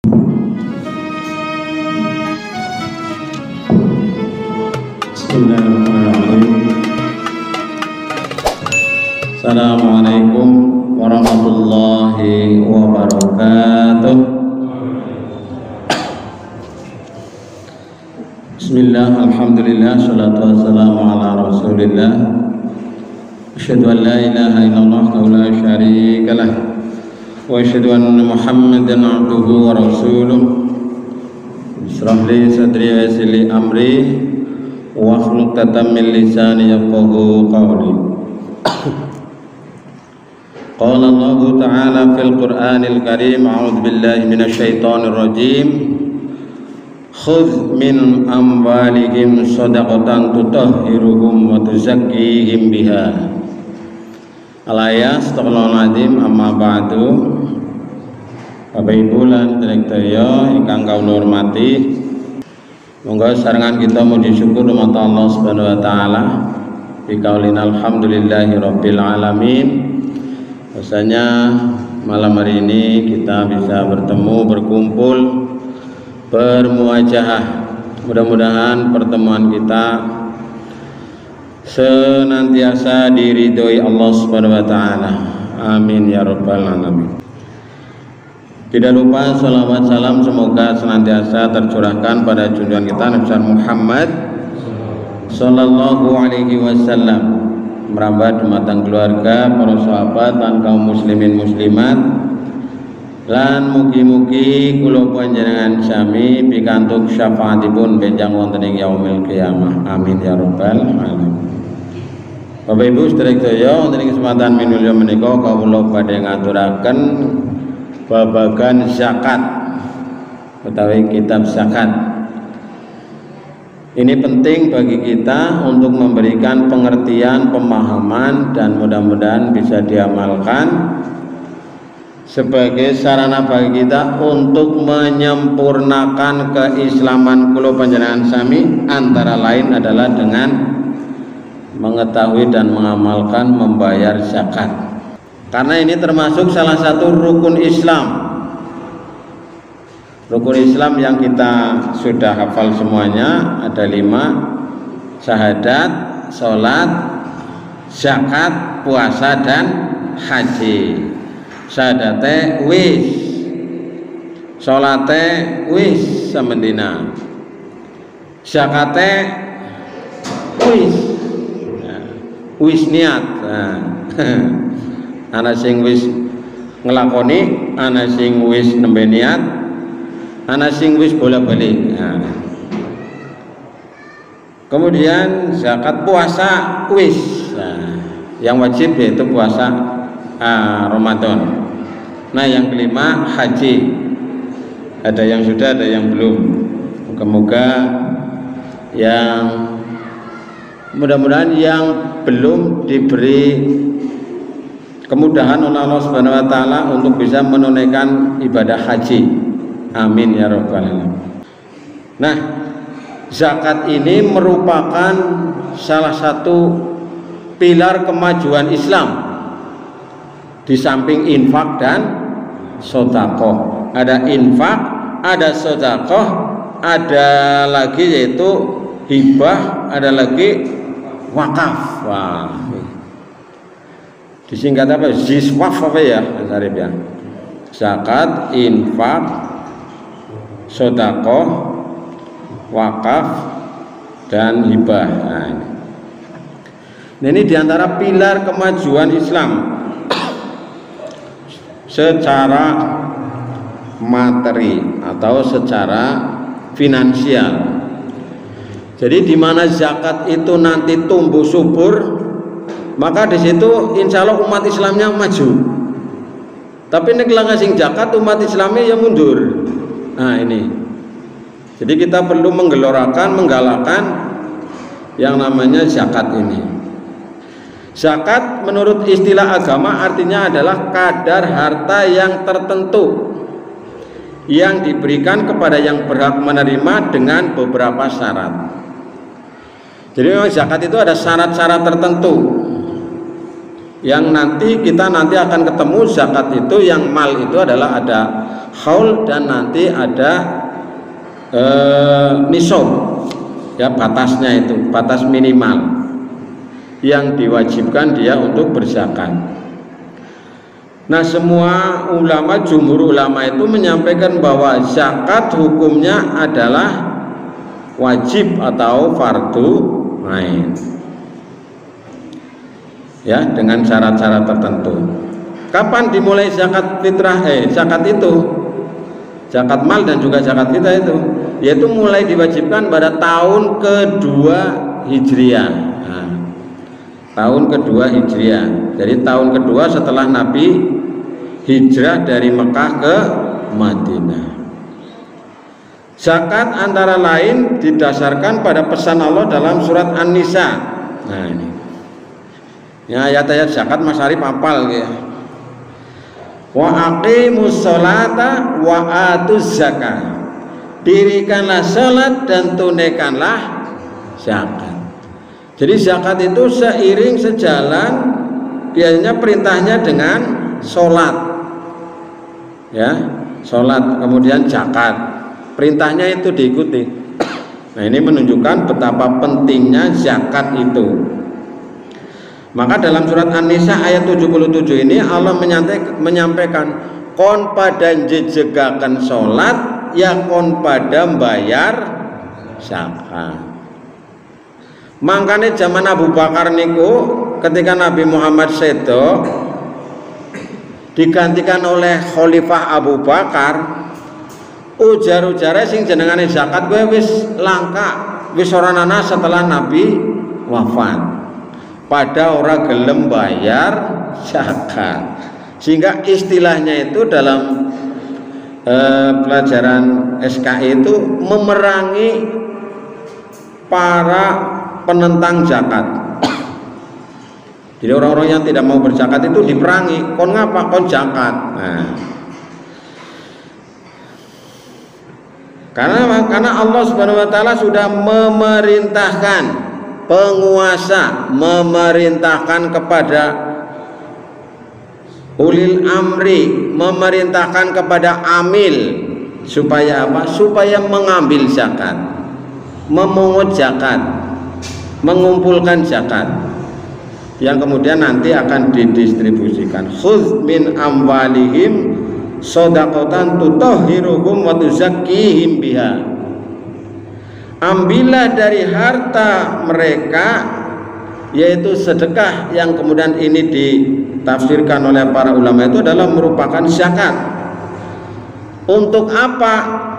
Bismillahirrahmanirrahim. Assalamualaikum warahmatullahi wabarakatuh. Bismillah, alhamdulillah, salatu wassalamu ala rasulillah. Asyhadu an la ilaha illallah wa la syarika lah, wa asyhadu anna Muhammadan abduhu wa rasuluh. Ishrah li sadri wa yassir li amri wahlul 'uqdatam min lisani yafqahu qawli. Qala Allah Ta'ala fil Qur'anil Karim, a'udzu billahi minasy syaithanir rajim. Khudz min amwalihim shadaqatan tutahhiruhum wa tuzakkihim biha. Al-ayat astagfirullahaladzim, amma ba'du. Bapak Ibu lan sedaya ingkang kawula hormati, monggo sarengan kita muji syukur dumateng Allah Subhanahu wa taala. Biqaulin alhamdulillahi rabbil alamin. Rasanya malam hari ini kita bisa bertemu, berkumpul, bermuajahah. Mudah-mudahan pertemuan kita senantiasa diridhoi Allah Subhanahu wa taala. Amin ya rabbal alamin. Tidak lupa salawat salam semoga senantiasa tercurahkan pada junjungan kita Nabi Muhammad sallallahu alaihi wasallam, merambat dumateng keluarga, para sahabat dan kaum muslimin muslimat, lan mugi-mugi kula panjenengan sami pikantuk syafaatipun benjang wonten ing yaumil qiyamah. Amin ya rabbal alamin. Bapak Ibu sedherek wonten ing kesempatan minulya menika kawula badhe ngaturaken babagan zakat utawi kitab zakat. Ini penting bagi kita untuk memberikan pengertian, pemahaman, dan mudah-mudahan bisa diamalkan sebagai sarana bagi kita untuk menyempurnakan keislaman kula panjenengan sami, antara lain adalah dengan mengetahui dan mengamalkan membayar zakat. Karena ini termasuk salah satu rukun Islam. Rukun Islam yang kita sudah hafal semuanya ada 5: syahadat, sholat, zakat, puasa, dan haji. Syahadate wis, sholate wis samendina, zakate wis niat. Ana sing wis ngelakoni, ana sing wis nembe niat, ana sing wis bola-balik. Kemudian zakat, puasa wis. Yang wajib yaitu puasa Ramadan. Nah, yang kelima haji. Ada yang sudah, ada yang belum. Moga-moga yang mudah-mudahan yang belum diberi kemudahan oleh Allah Subhanahu wa taala untuk bisa menunaikan ibadah haji. Amin ya rabbal alamin. Nah, zakat ini merupakan salah satu pilar kemajuan Islam. Di samping infak dan sedekah. Ada infak, ada sedekah, ada lagi yaitu hibah, ada lagi wakaf. Wah, disingkat apa? Ziswaf apa ya, Mas Arif ya? Zakat, infak, sedekah, wakaf, dan hibah. Nah, ini diantara pilar kemajuan Islam secara materi atau secara finansial. Jadi di mana zakat itu nanti tumbuh subur, maka di situ insya Allah umat Islamnya maju. Tapi nek sing zakat umat Islamnya ya mundur. Nah ini. Jadi kita perlu menggelorakan, menggalakkan yang namanya zakat ini. Zakat menurut istilah agama artinya adalah kadar harta yang tertentu yang diberikan kepada yang berhak menerima dengan beberapa syarat. Jadi memang zakat itu ada syarat-syarat tertentu. yang nanti kita akan ketemu zakat itu yang mal itu adalah ada haul dan nanti ada nisab, ya batasnya itu, batas minimal yang diwajibkan dia untuk berzakat. Nah, semua ulama, jumhur ulama itu menyampaikan bahwa zakat hukumnya adalah wajib atau fardu ain, ya, dengan syarat-syarat tertentu. Kapan dimulai zakat fitrah? Zakat itu, zakat mal dan juga zakat fitrah itu, yaitu mulai diwajibkan pada tahun kedua Hijriah. Nah, tahun kedua Hijriah. Jadi tahun kedua setelah Nabi hijrah dari Mekah ke Madinah. Zakat antara lain didasarkan pada pesan Allah dalam surat An-Nisa. Nah, ini ya, ayat-ayat zakat Mas Arif hafal ya. Wa aqimus sholata wa atuz zakat. Dirikanlah salat dan tunaikanlah zakat. Jadi zakat itu seiring sejalan biasanya perintahnya dengan sholat, ya, sholat kemudian zakat, perintahnya itu diikuti. Nah, ini menunjukkan betapa pentingnya zakat itu. Maka dalam surat An-Nisa ayat 77 ini Allah menyampaikan kon pada jejegakan sholat ya kon pada bayar zakat. Makanya zaman Abu Bakar niku ketika Nabi Muhammad sedo digantikan oleh Khalifah Abu Bakar, ujar-ujare sing jenengane zakat gue wis langka, wis ora ana setelah Nabi wafat. Pada orang gelem bayar zakat, sehingga istilahnya itu dalam pelajaran SKI itu memerangi para penentang zakat. Jadi orang-orang yang tidak mau berzakat itu diperangi. Kon ngapa? Kon zakat. Nah, karena Allah Subhanahu wa taala sudah memerintahkan penguasa, memerintahkan kepada ulil amri, memerintahkan kepada amil supaya apa? Supaya mengambil zakat, memungut zakat, mengumpulkan zakat yang kemudian nanti akan didistribusikan. Khudz min amwalihim shadaqatan tutahhiruhum wa tuzakkihim biha. Ambillah dari harta mereka, yaitu sedekah, yang kemudian ini ditafsirkan oleh para ulama itu adalah merupakan zakat. Untuk apa?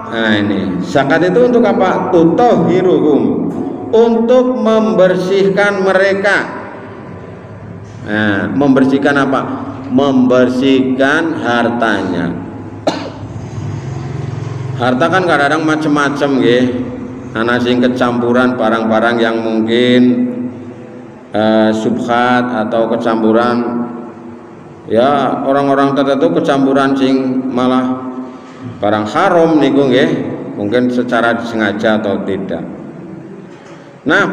Nah, ini zakat itu untuk apa? Tutahhiruhum, untuk membersihkan mereka. Nah, membersihkan apa? Membersihkan hartanya. Harta kan kadang-kadang macam-macam nggih. Ana sing kecampuran barang-barang yang mungkin subhat atau kecampuran, ya orang-orang tertentu kecampuran sing malah barang haram niku nggih, mungkin secara disengaja atau tidak. Nah,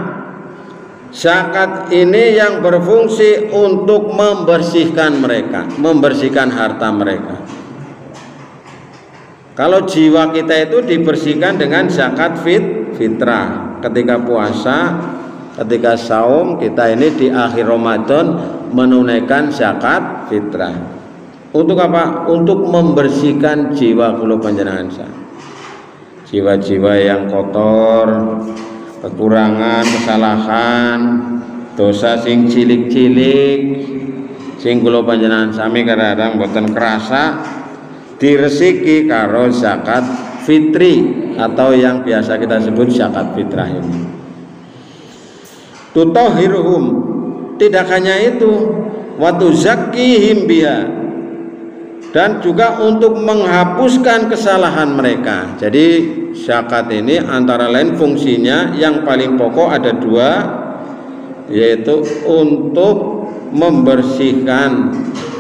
zakat ini yang berfungsi untuk membersihkan mereka, membersihkan harta mereka. Kalau jiwa kita itu dibersihkan dengan zakat fitrah. Ketika puasa, ketika saum, kita ini di akhir Ramadan menunaikan zakat fitrah. Untuk apa? Untuk membersihkan jiwa kula panjenengan sa. Jiwa-jiwa yang kotor, kekurangan, kesalahan, dosa sing cilik-cilik, sing kula panjenengan sami kadang-kadang boten kerasa, diresiki karo zakat fitri atau yang biasa kita sebut zakat fitrah ini. Tutahhiruhum, tidak hanya itu, wa tuzakkihim biha, dan juga untuk menghapuskan kesalahan mereka. Jadi zakat ini antara lain fungsinya yang paling pokok ada dua, yaitu untuk membersihkan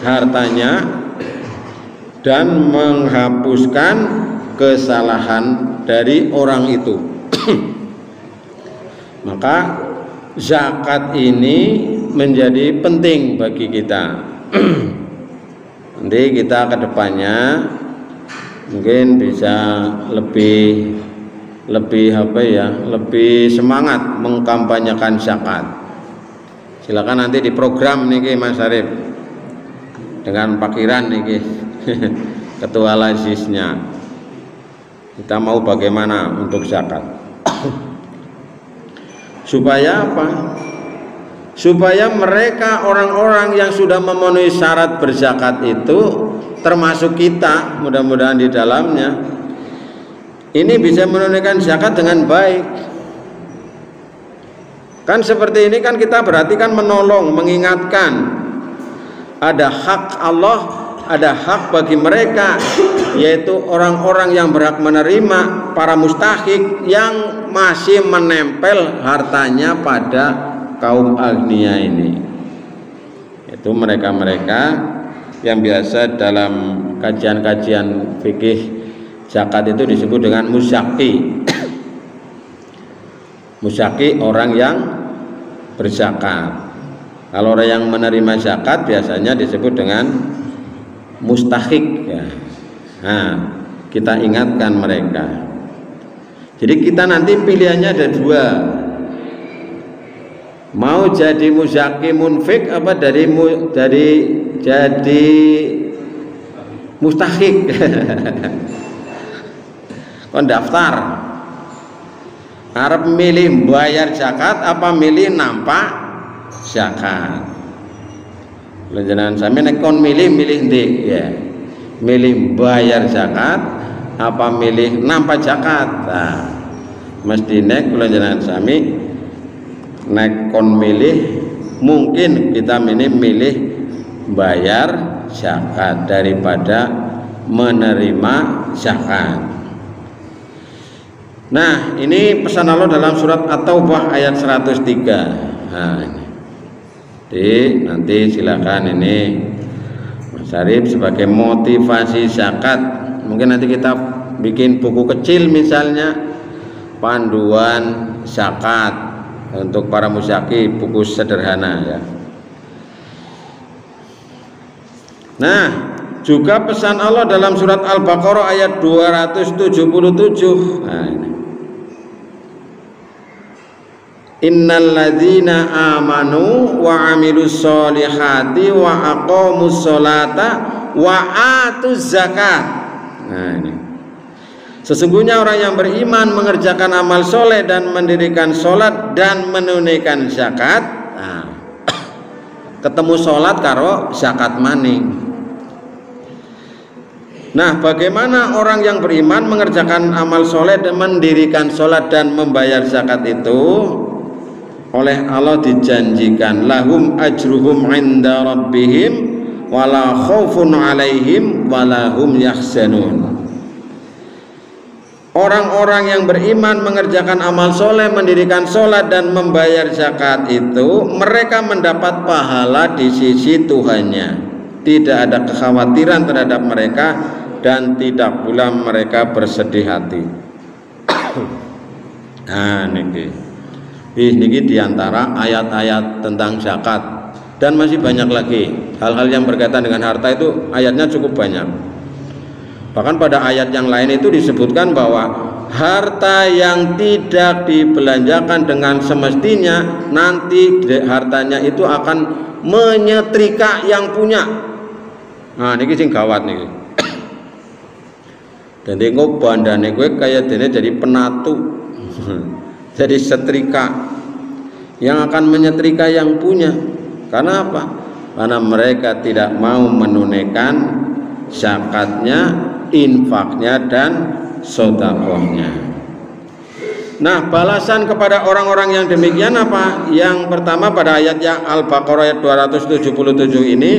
hartanya dan menghapuskan kesalahan dari orang itu. Maka zakat ini menjadi penting bagi kita. Nanti kita ke depannya mungkin bisa lebih semangat mengkampanyekan zakat. Silakan nanti diprogram niki Mas Arif dengan Pak Kiran niki ketua lazisnya. Kita mau bagaimana untuk zakat. Supaya apa? Supaya mereka orang-orang yang sudah memenuhi syarat berzakat itu, termasuk kita mudah-mudahan di dalamnya, ini bisa menunaikan zakat dengan baik. Kan seperti ini kan kita berarti kan menolong, mengingatkan ada hak Allah, ada hak bagi mereka, yaitu orang-orang yang berhak menerima, para mustahik yang masih menempel hartanya pada kaum agnia ini. Itu mereka-mereka yang biasa dalam kajian-kajian fikih zakat itu disebut dengan musyaki. Musyaki orang yang berzakat. Kalau orang yang menerima zakat biasanya disebut dengan mustahik ya. Nah, kita ingatkan mereka. Jadi kita nanti pilihannya ada dua. Mau jadi musyaki munfik apa jadi mustahik. Kon daftar arep milih bayar zakat apa milih nampak zakat. Lanjutan sampe nek kon milih ndi ya. Milih bayar zakat apa milih nampak zakat. Nah, mesti nek lanjutan sami nek kon milih mungkin kita milih bayar zakat daripada menerima zakat. Nah, ini pesan Allah dalam surat At-Taubah ayat 103. Nah, ini. Jadi nanti silakan ini Mas Arif sebagai motivasi zakat. Mungkin nanti kita bikin buku kecil misalnya panduan zakat untuk para musyaki, buku sederhana ya. Nah, juga pesan Allah dalam surat Al-Baqarah ayat 277. Nah, ini. Innalladzina amanu wa amilus solihati wa aqamus sholata wa atuz zakat. Nah, ini. Sesungguhnya orang yang beriman mengerjakan amal soleh dan mendirikan sholat dan menunaikan zakat. Nah, ketemu sholat karo zakat maning. Nah, bagaimana orang yang beriman mengerjakan amal soleh dan mendirikan sholat dan membayar zakat itu? Oleh Allah dijanjikan lahum ajruhum inda rabbihim wala khaufun alaihim wala hum yahzanun. Orang-orang yang beriman mengerjakan amal soleh, mendirikan sholat dan membayar zakat itu mereka mendapat pahala di sisi Tuhannya. Tidak ada kekhawatiran terhadap mereka dan tidak pula mereka bersedih hati. Nah, niki diantara ayat-ayat tentang zakat dan masih banyak lagi hal-hal yang berkaitan dengan harta itu ayatnya cukup banyak. Bahkan pada ayat yang lain itu disebutkan bahwa harta yang tidak dibelanjakan dengan semestinya nanti hartanya itu akan menyetrika yang punya. Nah, niki sing gawat niki. Dan tengok bandane gue kayak dene jadi penatu. Jadi setrika yang akan menyetrika yang punya. Karena apa? Karena mereka tidak mau menunaikan zakatnya, infaknya dan sedekahnya. Nah, balasan kepada orang-orang yang demikian apa? Yang pertama pada ayat yang Al-Baqarah ayat 277 ini,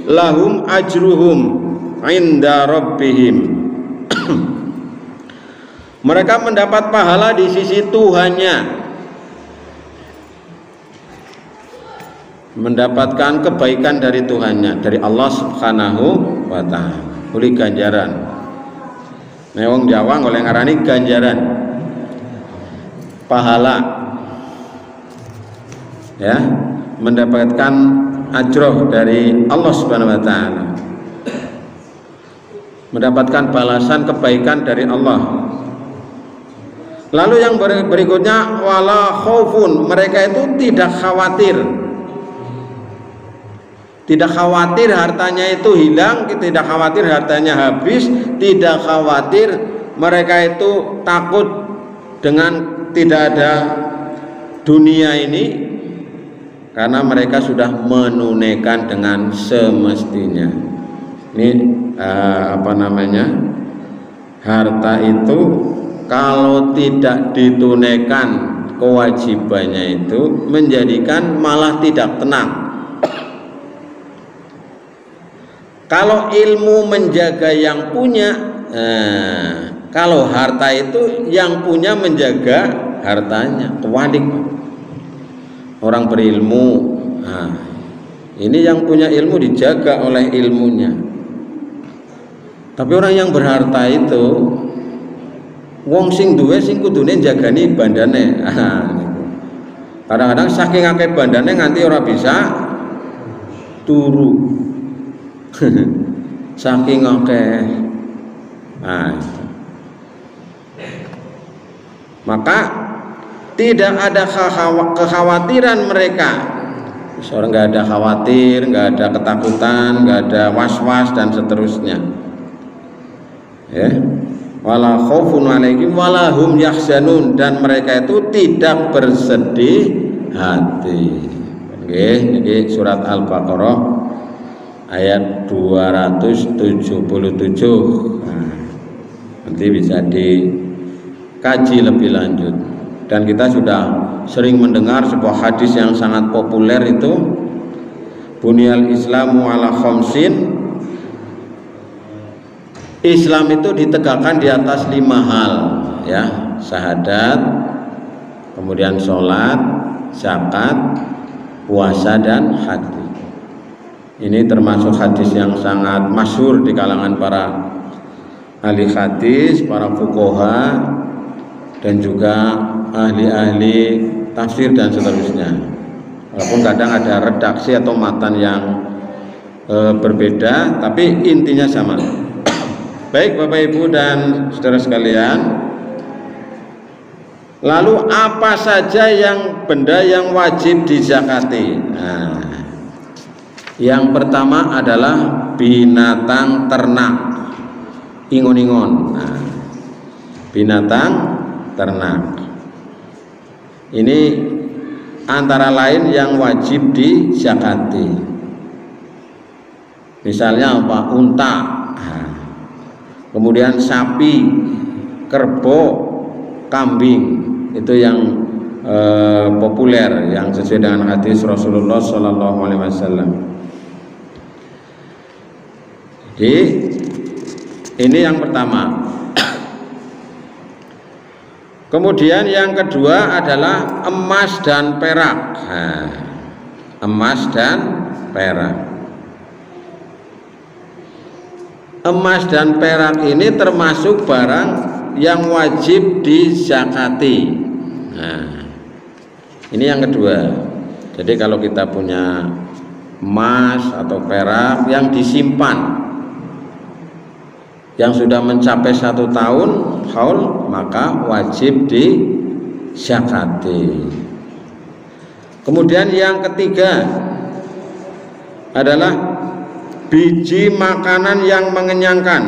lahum ajruhum inda rabbihim. Mereka mendapat pahala di sisi Tuhannya, mendapatkan kebaikan dari Tuhannya, dari Allah Subhanahu wa Ta'ala. Oleh ganjaran. Mewong Jawa oleh ngarani ganjaran, pahala. Ya, mendapatkan ajroh dari Allah Subhanahu wa taala, mendapatkan balasan kebaikan dari Allah. Lalu yang berikutnya, wala khaufun, mereka itu tidak khawatir. Tidak khawatir hartanya itu hilang, tidak khawatir hartanya habis, tidak khawatir mereka itu takut dengan tidak ada dunia ini, karena mereka sudah menunaikan dengan semestinya. Ini harta itu kalau tidak ditunaikan kewajibannya itu menjadikan malah tidak tenang. Kalau ilmu menjaga yang punya, kalau harta itu yang punya menjaga hartanya, kewalik. Orang berilmu, ini yang punya ilmu dijaga oleh ilmunya. Tapi orang yang berharta itu, wong sing duwe sing kudune jagani bandane. Kadang-kadang saking akeh bandane nganti ora bisa turu. Saking akeh. Maka tidak ada kekhawatiran mereka. Seorang nggak ada khawatir, nggak ada ketakutan, nggak ada was-was dan seterusnya. Ya, wala khaufun alaihim wala hum yahzanun, dan mereka itu tidak bersedih hati. Oke, ini surat Al-Baqarah ayat 277. Nanti bisa dikaji lebih lanjut. Dan kita sudah sering mendengar sebuah hadis yang sangat populer itu, Bunyal Islamu ala khamsin, Islam itu ditegakkan di atas 5 hal, ya, syahadat, kemudian sholat, zakat, puasa, dan haji. Ini termasuk hadis yang sangat masyhur di kalangan para ahli hadis, para fuqaha, dan juga ahli-ahli tafsir dan seterusnya. Walaupun kadang ada redaksi atau matan yang berbeda, tapi intinya sama. Baik Bapak Ibu dan saudara sekalian, lalu apa saja benda yang wajib dizakati? Yang pertama adalah binatang ternak, ingon-ingon. Binatang ternak ini antara lain yang wajib dizakati. Misalnya apa? Unta, kemudian sapi, kerbau, kambing, itu yang populer, yang sesuai dengan hadis Rasulullah Shallallahu Alaihi Wasallam. Jadi ini yang pertama. Kemudian yang kedua adalah emas dan perak. Emas dan perak. Emas dan perak ini termasuk barang yang wajib dizakati. Ini yang kedua. Jadi kalau kita punya emas atau perak yang disimpan, yang sudah mencapai 1 tahun haul, maka wajib dizakati. Kemudian yang ketiga adalah biji makanan yang mengenyangkan.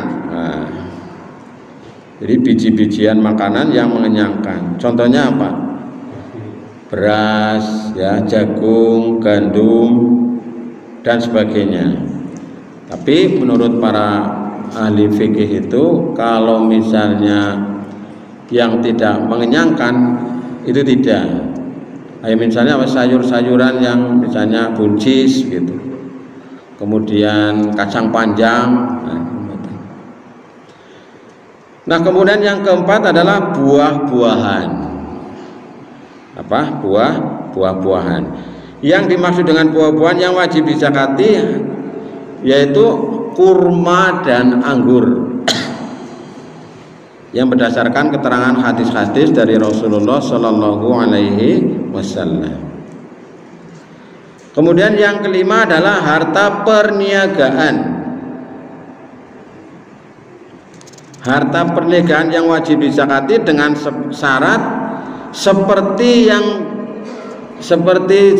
Jadi biji-bijian makanan yang mengenyangkan. Contohnya apa? Beras, ya, jagung, gandum, dan sebagainya. Tapi menurut para ahli fikih itu, kalau misalnya yang tidak mengenyangkan itu tidak. Misalnya sayur-sayuran yang misalnya buncis gitu, kemudian kacang panjang. Nah, kemudian yang keempat adalah buah-buahan. Apa? Buah-buahan. Yang dimaksud dengan buah-buahan yang wajib dizakati yaitu kurma dan anggur, yang berdasarkan keterangan hadis-hadis dari Rasulullah Shallallahu Alaihi Wasallam. Kemudian yang kelima adalah harta perniagaan. Harta perniagaan yang wajib dizakati dengan syarat seperti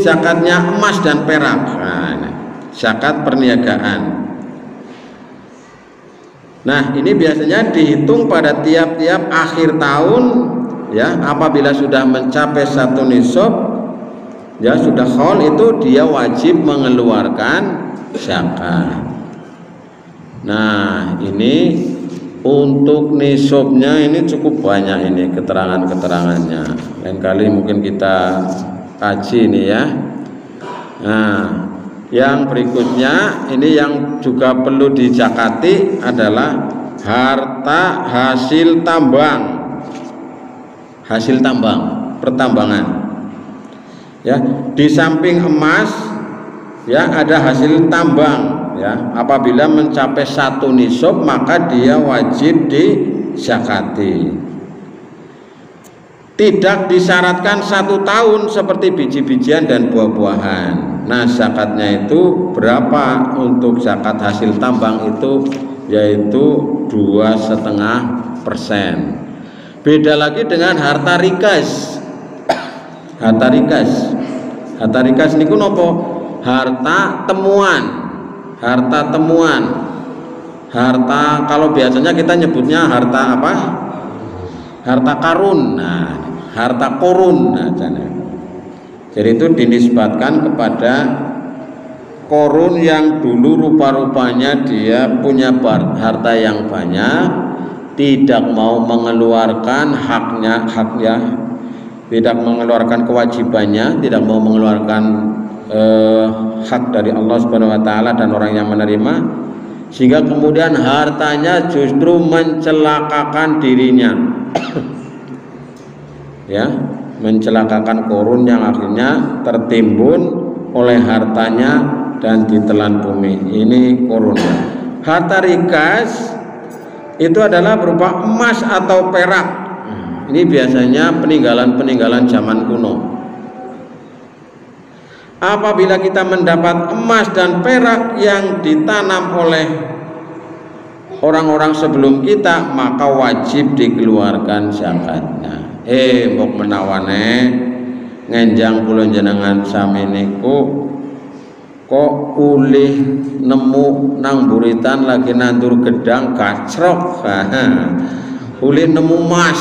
zakatnya emas dan perak. Nah, zakat perniagaan. Nah, ini biasanya dihitung pada tiap-tiap akhir tahun, ya. Apabila sudah mencapai 1 nisab, ya sudah haul, itu dia wajib mengeluarkan zakat. Nah, ini untuk nisabnya ini cukup banyak, ini keterangan-keterangannya. Lain kali mungkin kita kaji ini ya. Nah, yang berikutnya ini yang juga perlu dizakati adalah harta hasil tambang. Hasil tambang, pertambangan. Ya, di samping emas ya ada hasil tambang. Ya, apabila mencapai 1 nisab maka dia wajib dizakati. Tidak disyaratkan 1 tahun seperti biji-bijian dan buah-buahan. Nah, zakatnya itu berapa untuk zakat hasil tambang itu, yaitu 2,5%. Beda lagi dengan harta rikas. Harta rikas niku nopo? Harta temuan. Harta temuan, harta, kalau biasanya kita nyebutnya harta apa? Harta karun. Nah, harta korun. Nah, jadi itu dinisbatkan kepada korun yang dulu rupa-rupanya dia punya harta yang banyak, tidak mau mengeluarkan haknya, tidak mengeluarkan kewajibannya, tidak mau mengeluarkan hak dari Allah Subhanahu wa taala dan orang yang menerima, sehingga kemudian hartanya justru mencelakakan dirinya. Ya, mencelakakan korun yang akhirnya tertimbun oleh hartanya dan ditelan bumi. Ini korun. Harta rikas itu adalah berupa emas atau perak. Ini biasanya peninggalan-peninggalan zaman kuno. Apabila kita mendapat emas dan perak yang ditanam oleh orang-orang sebelum kita, maka wajib dikeluarkan zakatnya. Mbok menawane ngenjang kula jenengan sami niku kok ulih nemu nang buritan lagi nandur gedang gacrok. Ulih nemu emas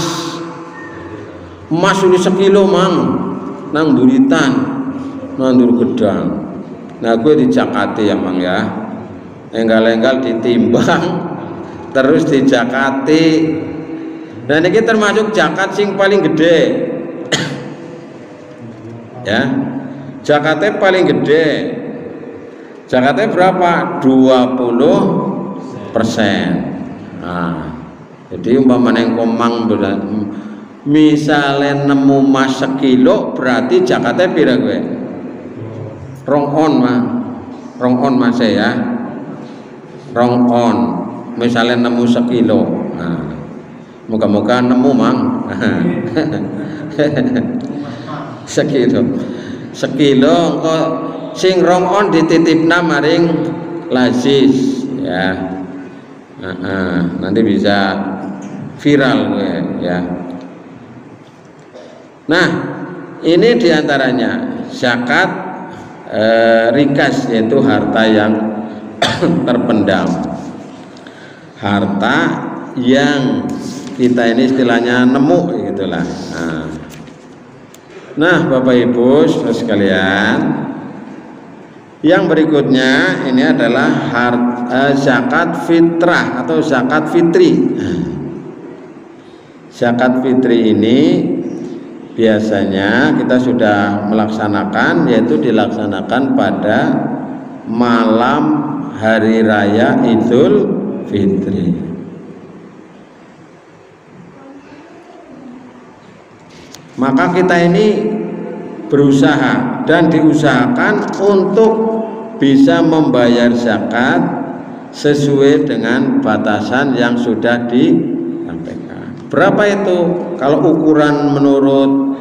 ulih 1 kilo mang nang buritan nandur gedang. Nah, gue dijakati ya mang ya, enggal-enggal ditimbang terus dijakati. Nah, ini termasuk zakat sing paling gede. Ya, zakatnya paling gede. Zakatnya berapa? 20%. Nah, jadi umpamanya yang komang misalnya nemu emas 1 kilo, berarti zakatnya pira gue? Rong on mas ya, rong on. Misalnya nemu 1 kilo, nah, moga-moga nemu mang. 1 kilo kok sing rong on dititipna maring lazis ya. Nanti bisa viral gue ya. Nah, ini diantaranya zakat rikas, yaitu harta yang terpendam, harta yang kita ini istilahnya nemu gitulah. Nah, Bapak Ibu sekalian, yang berikutnya ini adalah zakat fitrah atau zakat fitri. Zakat fitri ini biasanya kita sudah melaksanakan, yaitu dilaksanakan pada malam hari raya Idul Fitri. Maka kita ini berusaha dan diusahakan untuk bisa membayar zakat sesuai dengan batasan yang sudah disampaikan. Berapa itu? Kalau ukuran menurut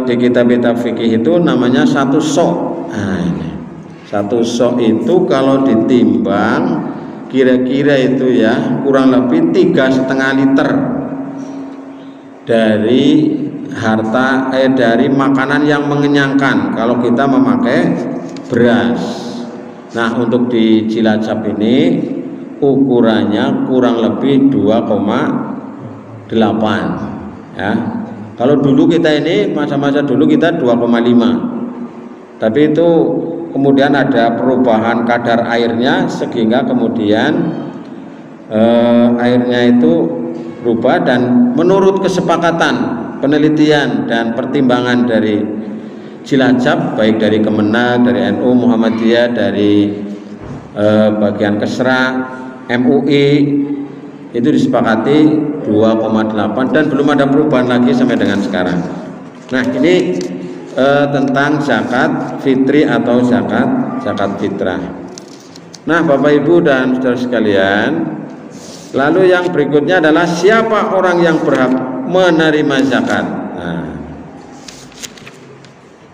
di kitab-kitab fikih itu namanya 1 sok. Nah, ini satu sok itu kalau ditimbang kira-kira itu ya kurang lebih 3,5 liter dari harta dari makanan yang mengenyangkan kalau kita memakai beras. Nah, untuk di Cilacap ini ukurannya kurang lebih 2,8 ya. Kalau dulu kita ini masa-masa dulu kita 2,5, tapi itu kemudian ada perubahan kadar airnya sehingga kemudian airnya itu berubah, dan menurut kesepakatan penelitian dan pertimbangan dari Cilacap, baik dari Kemenag, dari NU Muhammadiyah, dari bagian Kesra, MUI, itu disepakati 2,8 dan belum ada perubahan lagi sampai dengan sekarang. Nah, ini tentang zakat fitri atau zakat fitrah. Nah, Bapak Ibu dan saudara sekalian, lalu yang berikutnya adalah siapa orang yang berhak menerima zakat. Nah,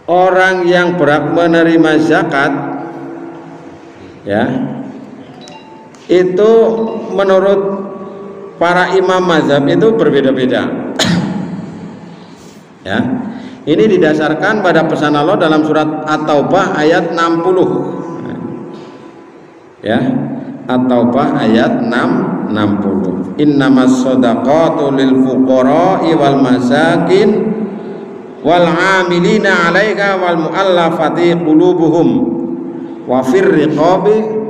orang yang berhak menerima zakat ya, itu menurut para imam mazhab itu berbeda-beda ya. Ini didasarkan pada pesan Allah dalam surat At-Taubah ayat 60 ya, At-Taubah ayat 60. Innamas shadaqatu lil fuqara'i wal masakin wal 'amilina 'alaiha wal mu'allafati qulubuhum wa fir riqabi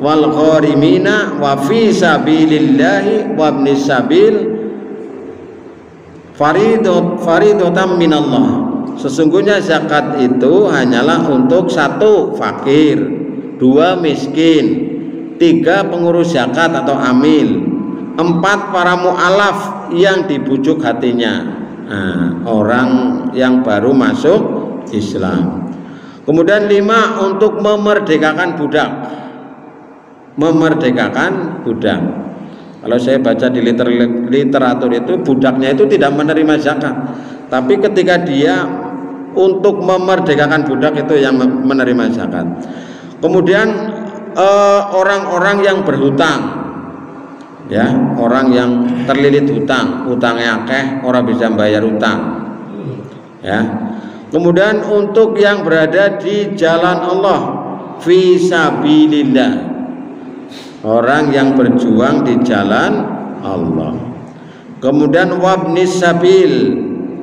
wal gharimina wa fi sabilillahi wa ibnis sabil faridotam minallah. Sesungguhnya zakat itu hanyalah untuk 1 fakir, 2 miskin, 3 pengurus zakat atau amil, 4 para mu'alaf yang dibujuk hatinya, orang yang baru masuk Islam. Kemudian 5 untuk memerdekakan budak. Memerdekakan budak. Kalau saya baca di literatur itu, budaknya itu tidak menerima zakat, tapi ketika dia untuk memerdekakan budak itu yang menerima zakat. Kemudian orang-orang yang berhutang ya, orang yang terlilit hutang, hutangnya akeh, orang bisa bayar hutang ya. Kemudian untuk yang berada di jalan Allah, fi sabilillah, orang yang berjuang di jalan Allah. Kemudian wabnis sabil,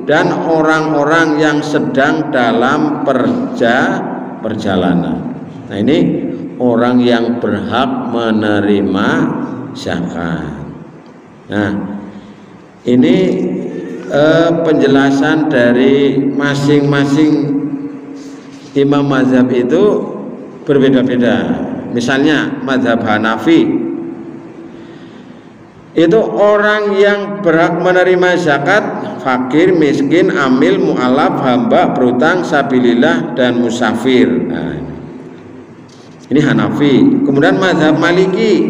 dan orang-orang yang sedang dalam perjalanan. Nah, ini orang yang berhak menerima zakat. Nah, ini penjelasan dari masing-masing imam mazhab itu berbeda-beda. Misalnya mazhab Hanafi itu orang yang berhak menerima zakat fakir, miskin, amil, mu'alaf, hamba, berhutang, sabilillah, dan musafir. Nah, ini Hanafi. Kemudian mazhab Maliki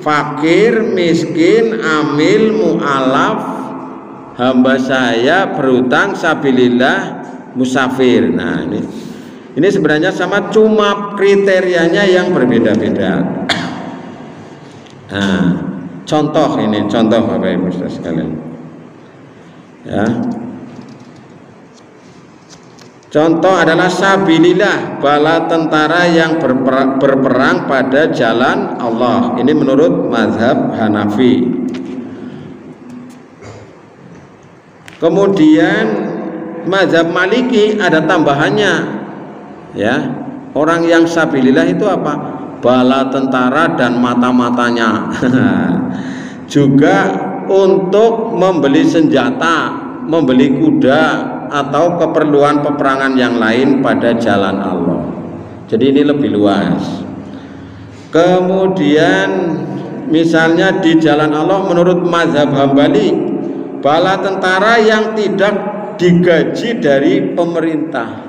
fakir, miskin, amil, mu'alaf, hamba saya, berhutang, sabilillah, musafir. Nah, ini sebenarnya sama, cuma kriterianya yang berbeda-beda. Nah, contoh Bapak Ibu sekalian. Ya. Contoh adalah sabilillah, bala tentara yang berperang pada jalan Allah. Ini menurut mazhab Hanafi. Kemudian mazhab Maliki ada tambahannya. Ya, orang yang sabilillah itu apa? Bala tentara dan mata-matanya. Juga untuk membeli senjata, membeli kuda, atau keperluan peperangan yang lain pada jalan Allah. Jadi ini lebih luas. Kemudian misalnya di jalan Allah menurut mazhab Hambali, bala tentara yang tidak digaji dari pemerintah.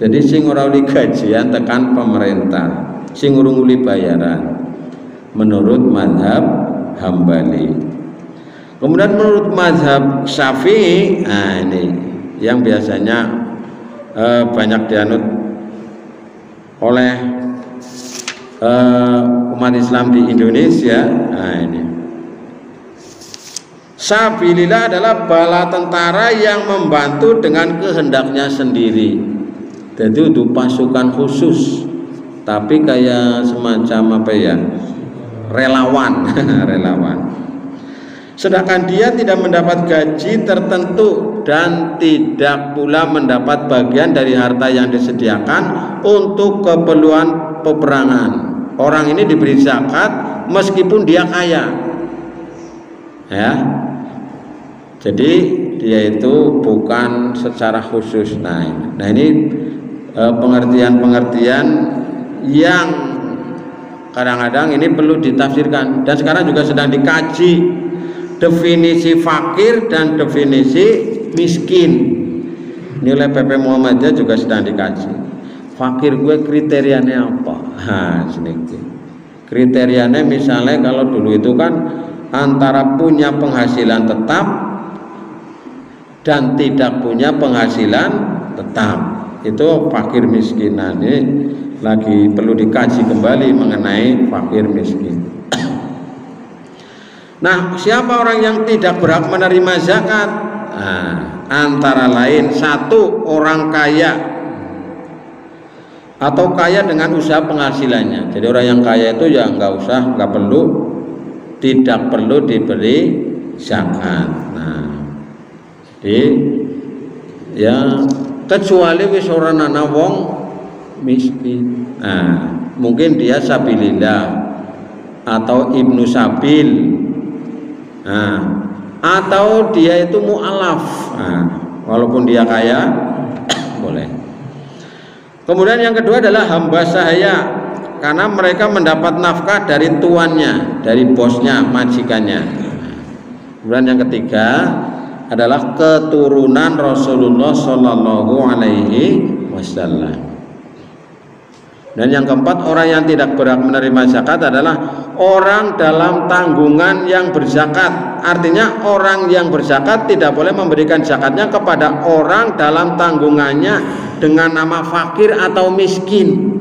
Jadi sing ora uli gajian tekan pemerintah, sing urung uli bayaran, menurut mazhab Hambali. Kemudian menurut mazhab Syafi'i, nah ini yang biasanya banyak dianut oleh umat Islam di Indonesia. Nah, ini sabilillah adalah bala tentara yang membantu dengan kehendaknya sendiri. Jadi untuk pasukan khusus, tapi kayak semacam apa ya, relawan. Relawan. Sedangkan dia tidak mendapat gaji tertentu dan tidak pula mendapat bagian dari harta yang disediakan untuk keperluan peperangan. Orang ini diberi zakat meskipun dia kaya, ya. Jadi dia itu bukan secara khusus. Nah ini pengertian-pengertian yang kadang-kadang ini perlu ditafsirkan, dan sekarang juga sedang dikaji definisi fakir dan definisi miskin. Ini oleh PP Muhammadiyah juga sedang dikaji. Fakir gue kriterianya apa? Sedikit. Kriterianya misalnya kalau dulu itu kan antara punya penghasilan tetap dan tidak punya penghasilan tetap, itu fakir miskin. Nah, ini lagi perlu dikaji kembali mengenai fakir miskin. Nah, siapa orang yang tidak berhak menerima zakat? Nah, antara lain satu, orang kaya atau kaya dengan usaha penghasilannya. Jadi orang yang kaya itu ya tidak perlu diberi zakat. Nah, ya kecuali wis ora ana wong miskin. Nah, mungkin dia sabilillah atau ibnu sabil. Nah, atau dia itu mu'alaf. Nah, walaupun dia kaya boleh. Kemudian yang kedua adalah hamba sahaya, karena mereka mendapat nafkah dari tuannya, dari bosnya, majikannya. Kemudian yang ketiga adalah keturunan Rasulullah Shallallahu Alaihi Wasallam. Dan yang keempat, orang yang tidak berhak menerima zakat adalah orang dalam tanggungan yang berzakat. Artinya orang yang berzakat tidak boleh memberikan zakatnya kepada orang dalam tanggungannya dengan nama fakir atau miskin,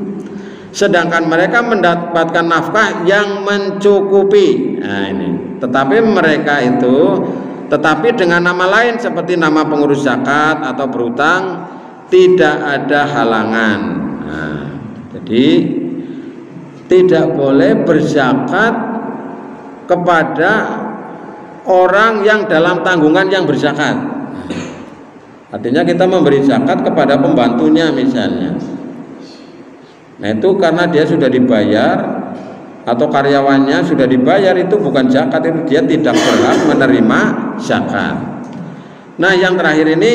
sedangkan mereka mendapatkan nafkah yang mencukupi. Nah ini, tetapi dengan nama lain seperti nama pengurus zakat atau berutang, tidak ada halangan. Nah, jadi tidak boleh berzakat kepada orang yang dalam tanggungan yang berzakat. Artinya kita memberi zakat kepada pembantunya misalnya. Nah itu karena dia sudah dibayar atau karyawannya sudah dibayar, itu bukan zakat, itu dia tidak berhak menerima zakat. Nah yang terakhir ini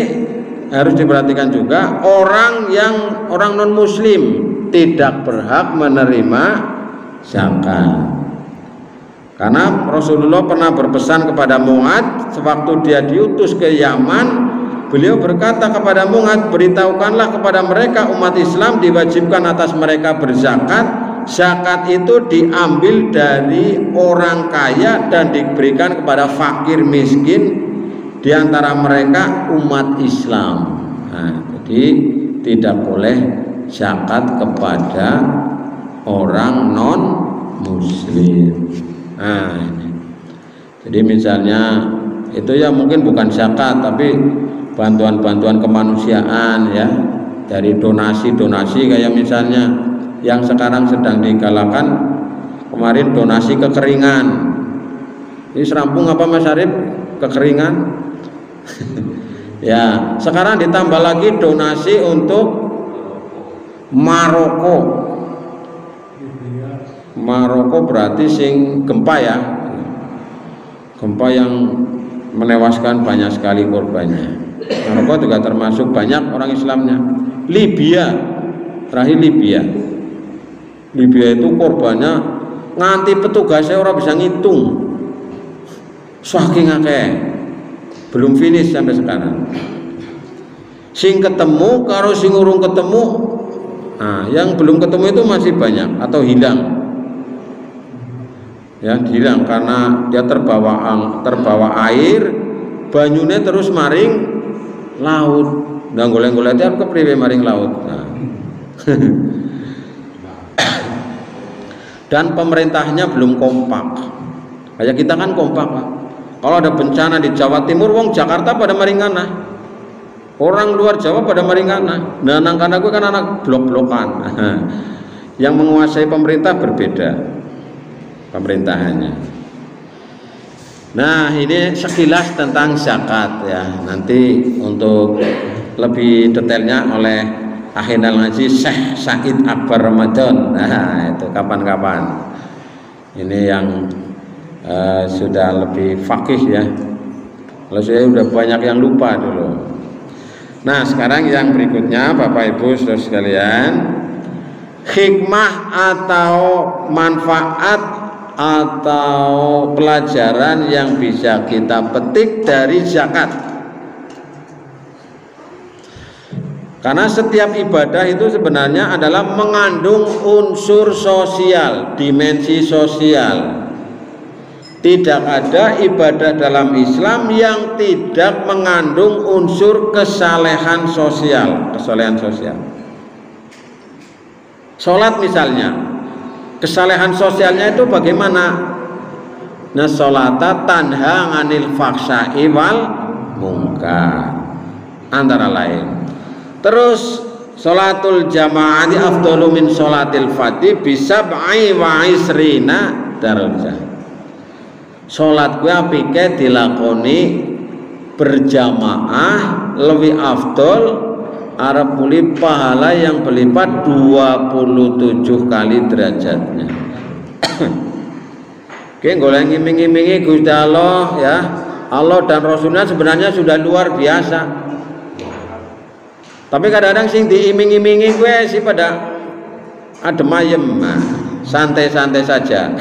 harus diperhatikan juga, orang non muslim tidak berhak menerima zakat. Karena Rasulullah pernah berpesan kepada Mu'adz sewaktu dia diutus ke Yaman. Beliau berkata kepada Mu'adz, beritahukanlah kepada mereka umat Islam diwajibkan atas mereka berzakat. Zakat itu diambil dari orang kaya dan diberikan kepada fakir miskin, di antara mereka umat Islam. Nah, jadi tidak boleh zakat kepada orang non muslim. Nah, ini. Jadi misalnya itu ya mungkin bukan zakat tapi bantuan-bantuan kemanusiaan ya, dari donasi-donasi kayak misalnya yang sekarang sedang digalakan kemarin donasi kekeringan. Ini serampung apa Mas Arif? Kekeringan. Ya, sekarang ditambah lagi donasi untuk Maroko. Maroko berarti sing gempa ya. Gempa yang menewaskan banyak sekali korbannya. Maroko juga termasuk banyak orang Islamnya. Libya, terakhir Libya itu korbannya nganti petugasnya orang bisa ngitung, saking akeh, belum finish sampai sekarang. Sing ketemu karo sing urung ketemu, nah yang belum ketemu itu masih banyak atau hilang. Ya hilang karena dia terbawa air, banyune terus maring laut. Nah golek-golek arep kepriwe maring laut. Nah. Dan pemerintahnya belum kompak. Kayak kita kan kompak, Pak. Kalau ada bencana di Jawa Timur, wong Jakarta pada maringana. Orang luar Jawa pada maringana. Nah, anak-anak gue kan anak blok-blokan. Yang menguasai pemerintah berbeda pemerintahannya. Nah, ini sekilas tentang zakat ya. Nanti untuk lebih detailnya oleh Akhirul Ngaji Syekh Said Akbar Ramadan. Nah, itu kapan-kapan. Ini yang sudah lebih fakih ya. Kalau saya udah banyak yang lupa dulu. Nah, sekarang yang berikutnya Bapak Ibu Saudara sekalian, hikmah atau manfaat atau pelajaran yang bisa kita petik dari zakat. Karena setiap ibadah itu sebenarnya adalah mengandung unsur sosial, dimensi sosial. Tidak ada ibadah dalam Islam yang tidak mengandung unsur kesalehan sosial, Sholat misalnya, kesalehan sosialnya itu bagaimana? Nah, sholata tanha 'anil fahsya'i wal munkar, antara lain. Terus sholatul jamaati afdalu min sholatil fardhi bisab'i wa isrina darajah. Sholat gue apike dilakoni berjamaah lebih afdol arep muli pahala yang berlipat 27 kali derajatnya. Oke, golek ngiming-imingi Gusti Allah ya. Allah dan Rasulnya sebenarnya sudah luar biasa. Tapi kadang-kadang sing diiming-imingi gue sih pada adem ayem, santai-santai saja.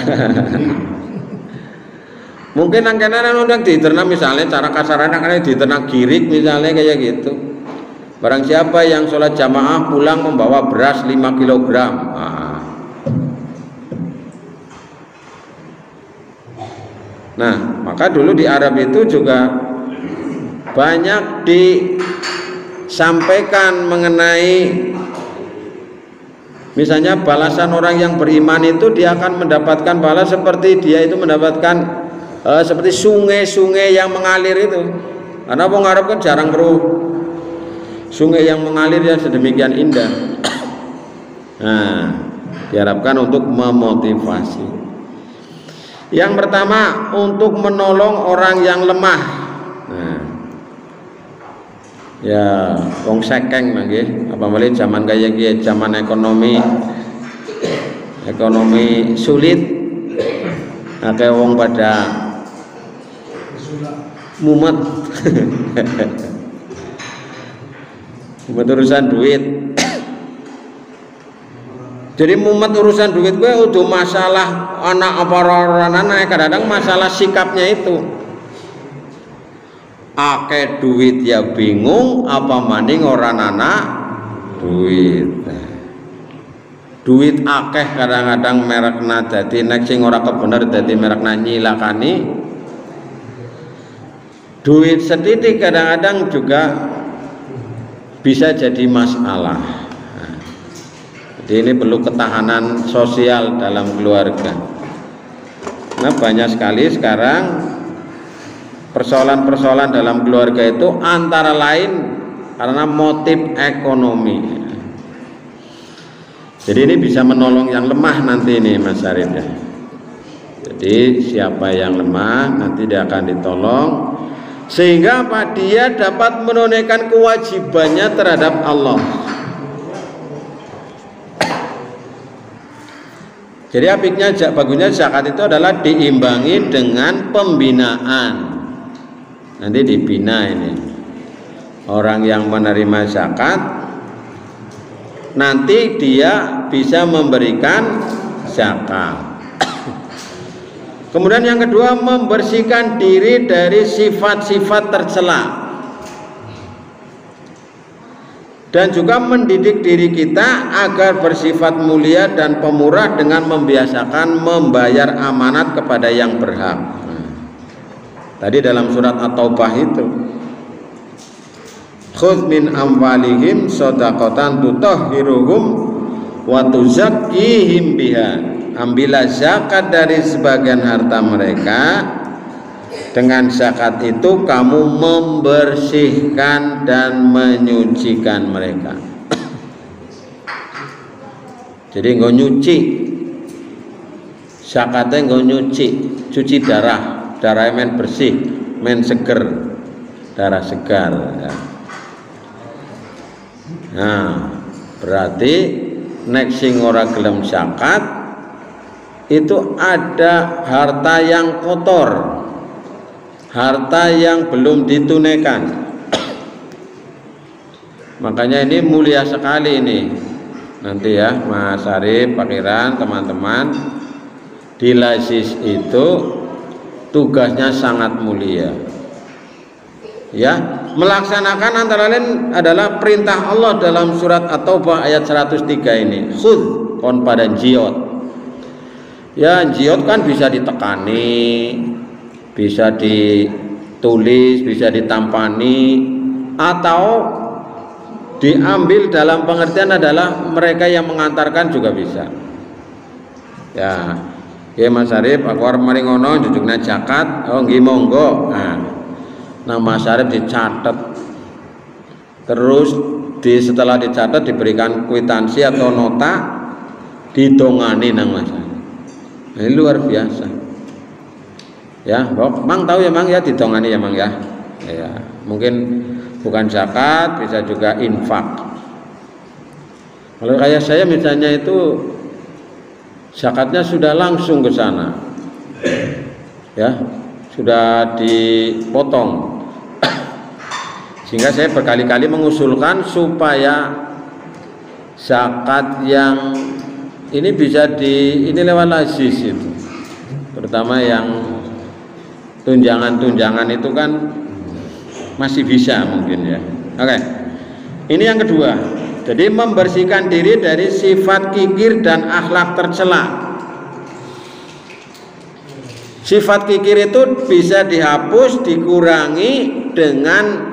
Mungkin angkenan udah diternak misalnya cara kasarannya kan diternak girik misalnya kayak gitu. Barang siapa yang sholat jamaah pulang membawa beras 5 kg. Nah, maka dulu di Arab itu juga banyak disampaikan mengenai misalnya balasan orang yang beriman itu dia akan mendapatkan balas seperti dia itu mendapatkan seperti sungai-sungai yang mengalir itu. Karena wong Arab kan jarang keruh sungai yang mengalir yang sedemikian indah. Nah, diharapkan untuk memotivasi. Yang pertama untuk menolong orang yang lemah. Nah, ya wong sekeng nggih, apalagi zaman kayak gini, zaman ekonomi sulit, akeh wong pada mumet. Mumet urusan duit. Jadi mumet urusan duit gue udah masalah anak apa anak kadang-kadang masalah sikapnya itu. Akeh duit ya bingung apa maning orang anak duit. Duit akeh kadang-kadang merekna dadi nek sing ora kebener dadi merekna nyilakani. Duit setitik kadang-kadang juga bisa jadi masalah. Jadi ini perlu ketahanan sosial dalam keluarga. Nah, banyak sekali sekarang persoalan-persoalan dalam keluarga itu antara lain karena motif ekonomi. Jadi ini bisa menolong yang lemah nanti ini Mas Arif ya. Jadi siapa yang lemah nanti dia akan ditolong sehingga apa dia dapat menunaikan kewajibannya terhadap Allah. Jadi apiknya bagusnya zakat itu adalah diimbangi dengan pembinaan. Nanti dibina ini orang yang menerima zakat, nanti dia bisa memberikan zakat. Kemudian yang kedua membersihkan diri dari sifat-sifat tercela dan juga mendidik diri kita agar bersifat mulia dan pemurah dengan membiasakan membayar amanat kepada yang berhak. Tadi dalam surat At-Taubah itu khudz min amwalihim shadaqatan tutahhiruhum wa tuzakkihim biha. Ambillah zakat dari sebagian harta mereka, dengan zakat itu kamu membersihkan dan menyucikan mereka. Jadi nggak nyuci, zakatnya nggak nyuci, cuci darah, darahnya men bersih, men seger, darah segar. Ya. Nah, berarti nek sing ora gelem zakat itu ada harta yang kotor, harta yang belum ditunaikan. Makanya ini mulia sekali ini. Nanti ya Mas Arif, Pak Kiran, teman-teman, di Lazis itu tugasnya sangat mulia. Ya, melaksanakan antara lain adalah perintah Allah dalam surat At-Taubah ayat 103 ini. Khudz kon pada jiot. Ya, jiot kan bisa ditekani, bisa ditulis, bisa ditampani, atau diambil dalam pengertian adalah mereka yang mengantarkan juga bisa. Ya, ya Mas Arif, aku arep mari ngono jujukna zakat. Oh nggih monggo. Nah, Mas Arif dicatat. Terus setelah dicatat diberikan kwitansi atau nota, didongani nang Mas Arif. Ini luar biasa. Ya, Mang tahu ya Mang ya, didongani ya Mang ya. Ya, mungkin bukan zakat, bisa juga infak. Kalau kayak saya misalnya itu zakatnya sudah langsung ke sana, ya sudah dipotong, sehingga saya berkali-kali mengusulkan supaya zakat yang ini bisa ini lewat Lazis itu, terutama yang tunjangan-tunjangan itu kan masih bisa mungkin ya. Oke. Ini yang kedua. Jadi membersihkan diri dari sifat kikir dan akhlak tercela. Sifat kikir itu bisa dihapus, dikurangi dengan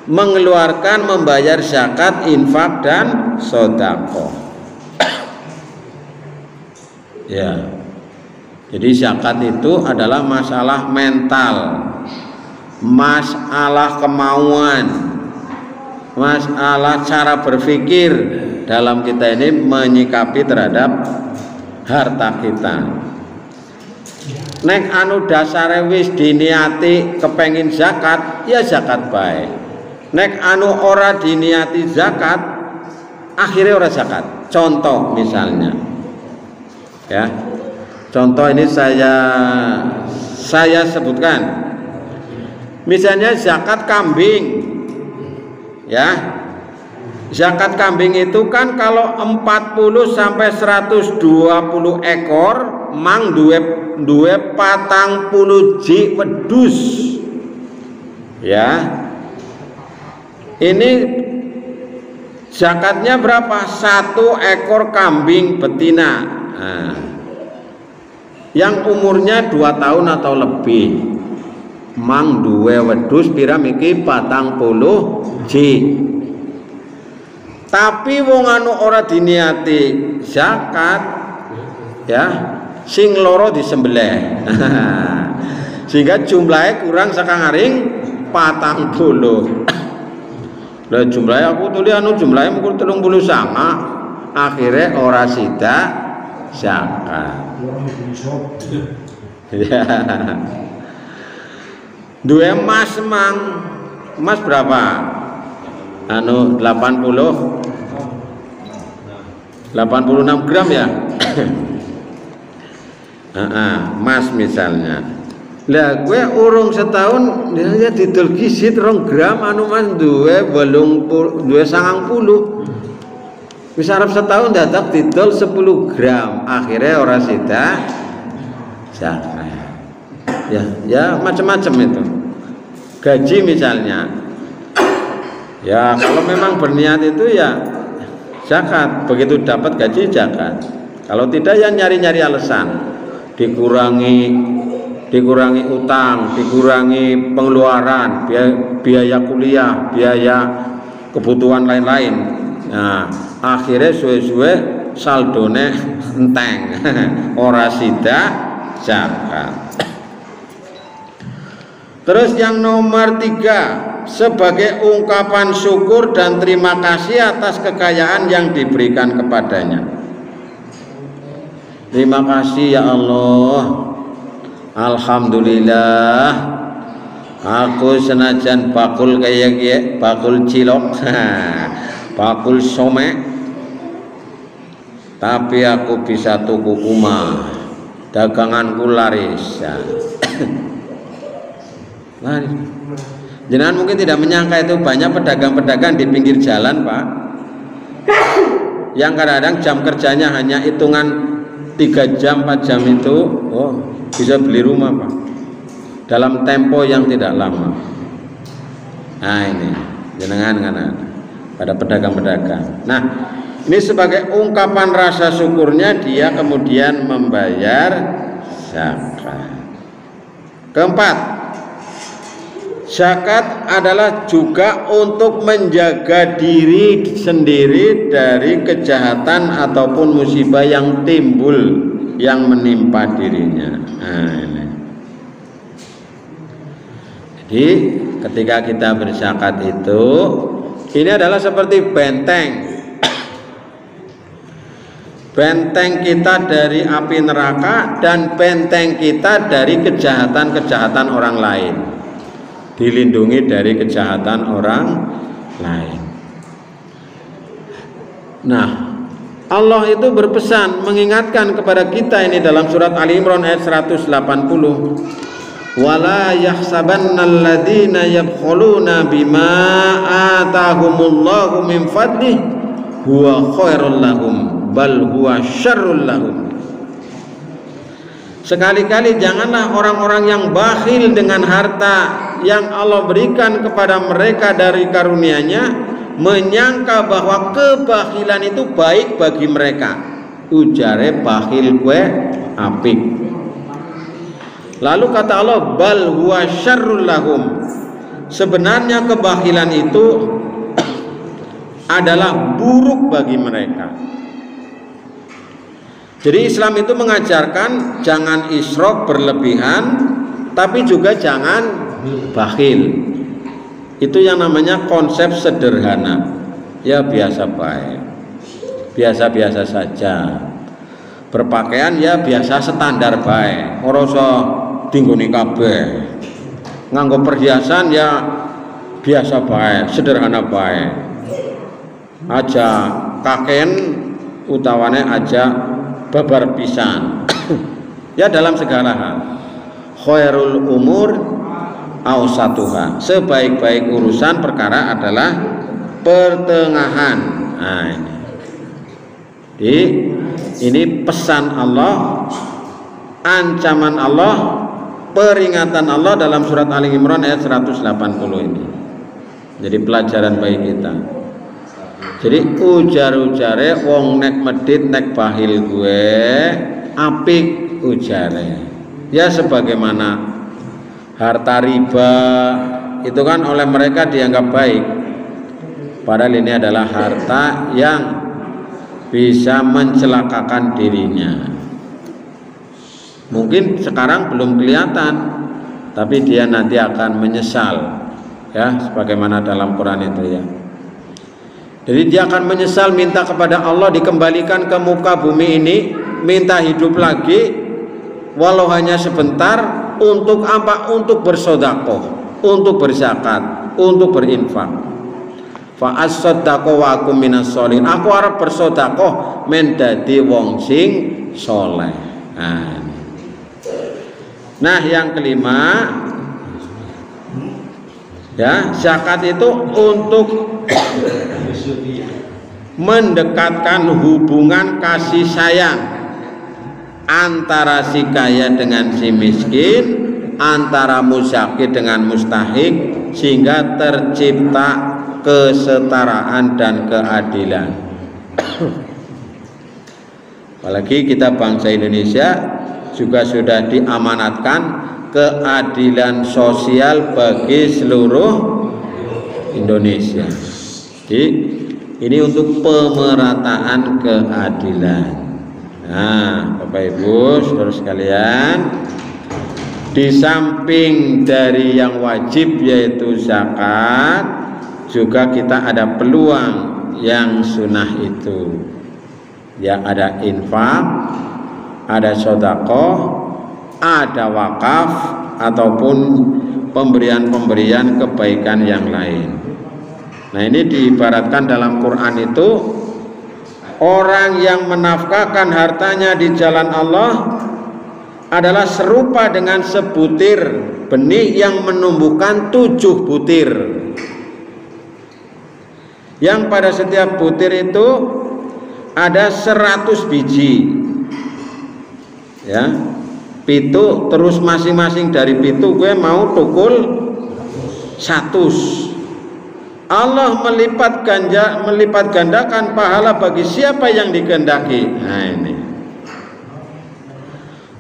mengeluarkan, membayar zakat, infak dan sedekah. Ya. Jadi zakat itu adalah masalah mental, masalah kemauan, masalah cara berpikir dalam kita ini menyikapi terhadap harta kita. Nek anu dasare wis diniati kepengin zakat, ya zakat bae. Nek anu ora diniati zakat, akhirnya ora zakat. Contoh misalnya, ya, contoh ini saya sebutkan. Misalnya zakat kambing, ya, zakat kambing itu kan kalau 40 sampai 120 ekor, mang duwe 40 ji wedhus, ya. Ini zakatnya berapa? 1 ekor kambing betina, nah, yang umurnya 2 tahun atau lebih. Mang duwe wedhus pira miki 40 ji. Tapi wong anu ora diniati zakat, ya, sing loro disembelih. Sehingga jumlahnya kurang sakangaring 40. Lah jumlahnya aku tuli anu jumlahnya mungkin 39. Akhirnya ora sida zakat. Ya. Dua emas mang, emas berapa? Anu 86 gram ya. Emas misalnya. Lah gue urung setahun dia didol kisit 2 gram anu mas duwe 90 wis arep setahun dadak didol 10 gram akhirnya ora sida zakat. Ya macam-macam itu. Gaji misalnya, ya kalau memang berniat itu ya zakat, begitu dapat gaji zakat. Kalau tidak ya nyari-nyari alasan, dikurangi dikurangi utang, dikurangi pengeluaran, biaya kuliah, biaya kebutuhan lain-lain. Nah, akhirnya suwe-suwe saldone enteng, ora sida zakat. Terus yang nomor 3, sebagai ungkapan syukur dan terima kasih atas kekayaan yang diberikan kepadanya. Terima kasih ya Allah, alhamdulillah, aku senajan bakul kayak bakul cilok, bakul somek, tapi aku bisa tuku umah, daganganku laris. Laris. Jenengan mungkin tidak menyangka itu banyak pedagang-pedagang di pinggir jalan, Pak, yang kadang-kadang jam kerjanya hanya hitungan 3 jam 4 jam itu, bisa beli rumah, Pak, dalam tempo yang tidak lama. Nah ini jenengan kan pada pedagang-pedagang. Nah ini sebagai ungkapan rasa syukurnya dia kemudian membayar zakat. Keempat, zakat adalah juga untuk menjaga diri sendiri dari kejahatan ataupun musibah yang timbul, yang menimpa dirinya. Nah, ini. Jadi ketika kita berzakat itu, ini adalah seperti benteng. Benteng kita dari api neraka dan benteng kita dari kejahatan-kejahatan orang lain. Dilindungi dari kejahatan orang lain. Nah, Allah itu berpesan mengingatkan kepada kita ini dalam surat Ali Imran ayat 180. Wala yahsabannal ladzina yabkhuluna bima atahumullahu min fadlih huwa khairul lahum bal huwa syarrul lahum. Sekali-kali janganlah orang-orang yang bakhil dengan harta yang Allah berikan kepada mereka dari karunia-Nya menyangka bahwa kebakhilan itu baik bagi mereka. Ujare bakhil kue apik. Lalu kata Allah, bal huwa syarrul lahum. Sebenarnya kebakhilan itu adalah buruk bagi mereka. Jadi Islam itu mengajarkan jangan israf berlebihan, tapi juga jangan bakhil. Itu yang namanya konsep sederhana. Ya biasa baik, biasa-biasa saja. Berpakaian ya biasa standar baik, ora usah dinggoni kabeh. Nganggo perhiasan ya biasa baik, sederhana baik. Aja kaken utawane aja babar pisan. Ya dalam segala hal. Khairul umur awsatuha. Sebaik-baik urusan perkara adalah pertengahan. Nah ini. Jadi ini pesan Allah, ancaman Allah, peringatan Allah dalam surat Ali Imran ayat 180 ini. Jadi pelajaran bagi kita. Jadi ujar-ujare wong nek medit nek bahil gue apik ujare. Ya sebagaimana harta riba itu kan oleh mereka dianggap baik. Padahal ini adalah harta yang bisa mencelakakan dirinya. Mungkin sekarang belum kelihatan, tapi dia nanti akan menyesal. Ya, sebagaimana dalam Quran itu ya. Jadi dia akan menyesal, minta kepada Allah dikembalikan ke muka bumi ini, minta hidup lagi, walau hanya sebentar. Untuk apa? Untuk bersedekah, untuk berzakat, untuk berinfak. Fa as-sadaqah wa akum minas sholihin. Aku arep bersedekah men dadi wong sing saleh. Nah, yang kelima, ya, zakat itu untuk mendekatkan hubungan kasih sayang antara si kaya dengan si miskin, antara muzaki dengan mustahik, sehingga tercipta kesetaraan dan keadilan. Apalagi kita bangsa Indonesia juga sudah diamanatkan keadilan sosial bagi seluruh Indonesia. Jadi ini untuk pemerataan keadilan. Nah, Bapak Ibu saudara sekalian, di samping dari yang wajib yaitu zakat, juga kita ada peluang yang sunnah itu. Ya, ada infak, ada sedekah, ada wakaf ataupun pemberian-pemberian kebaikan yang lain. Nah, ini diibaratkan dalam Quran itu orang yang menafkahkan hartanya di jalan Allah adalah serupa dengan sebutir benih yang menumbuhkan 7 butir, yang pada setiap butir itu ada 100 biji, ya, pitu, terus masing-masing dari pitu gue mau tukul 100. Allah melipat gandakan pahala bagi siapa yang dikehendaki. Nah, ini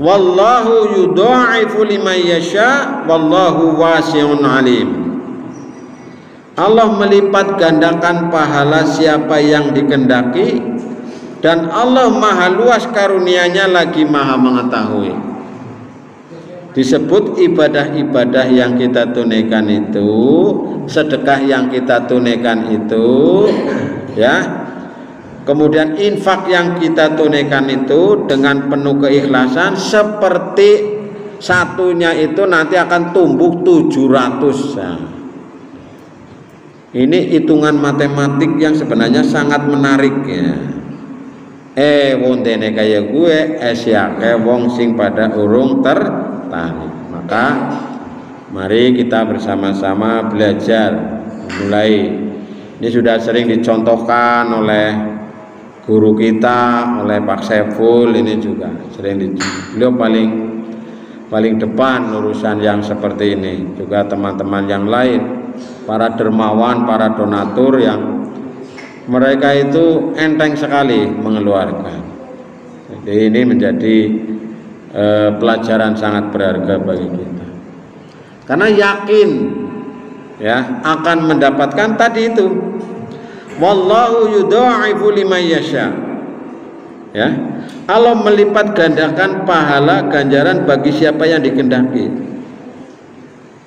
wallahu yudha'ifu liman yasha wallahu wasi'un alim. Allah melipat gandakan pahala siapa yang dikehendaki, dan Allah maha luas karunia-Nya lagi maha mengetahui. Disebut ibadah-ibadah yang kita tunaikan itu, sedekah yang kita tunaikan itu, ya, kemudian infak yang kita tunaikan itu dengan penuh keikhlasan, seperti satunya itu nanti akan tumbuh 700. Nah, ini hitungan matematik yang sebenarnya sangat menarik, ya. Wong dene kaya gue siake wong sing pada urung tertarik. Maka mari kita bersama-sama belajar mulai. Ini sudah sering dicontohkan oleh guru kita, oleh Pak Saiful, ini juga sering beliau paling depan urusan yang seperti ini. Juga teman-teman yang lain, para dermawan, para donatur yang mereka itu enteng sekali mengeluarkan. Jadi ini menjadi pelajaran sangat berharga bagi kita. Karena yakin, ya, akan mendapatkan tadi itu. Wallahu yudha'ifu liman yasha. Ya. Allah melipat gandakan pahala ganjaran bagi siapa yang dikehendaki.